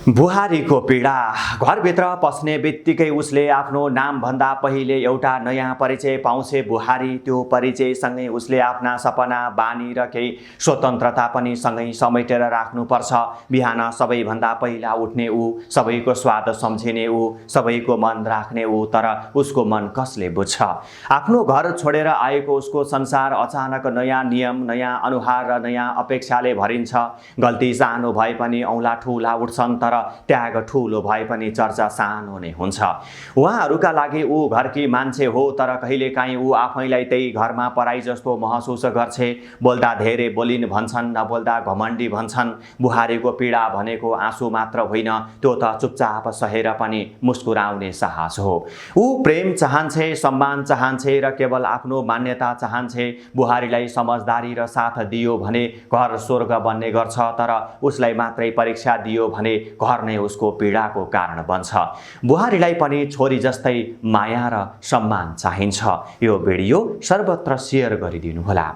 बुहारीको पीडा। घरभित्र पस्ने बित्तिकै उसले आफ्नो नामभन्दा पहिले एउटा नयाँ परिचय पाउँछे बुहारी। त्यो परिचयसँगै उसले आफ्ना सपना, बानी र केही स्वतन्त्रता पनि सँगै समेटेर राख्नुपर्छ। बिहान सबैभन्दा पहिला उठ्ने ऊ, सबैको स्वाद सम्झिने ऊ, सबैको मन राख्ने ऊ, तर उसको मन कसले बुझ्छ? आफ्नो घर छोडेर आएको उसको संसार अचानक नयाँ नियम, नयाँ अनुहार र नयाँ अपेक्षाले भरिन्छ। गल्ती सानो भए पनि औँला ठुला उठ्छन्, तर त्याग ठुलो भए पनि चर्चा सानो नै हुन्छ। उहाँहरूका लागि ऊ घरकी मान्छे हो, तर कहिलेकाहीँ ऊ आफैलाई त्यही घरमा पराई जस्तो महसुस गर्छे। बोल्दा धेरै बोलिन् भन्छन्, नबोल्दा घमण्डी भन्छन्। बुहारीको पीडा भनेको आँसु मात्र होइन, त्यो त चुपचाप सहेर पनि मुस्कुराउने साहस हो। ऊ प्रेम चाहन्छे, सम्मान चाहन्छे र केवल आफ्नो मान्यता चाहन्छे। बुहारीलाई समझदारी र साथ दियो भने घर स्वर्ग बन्ने गर्छ, तर उसलाई मात्रै परीक्षा दियो भने घर नै उसको पीडाको कारण बन्छ। बुहारीलाई पनि छोरी जस्तै माया र सम्मान चाहिन्छ। यो भिडियो सर्वत्र सेयर गरिदिनुहोला।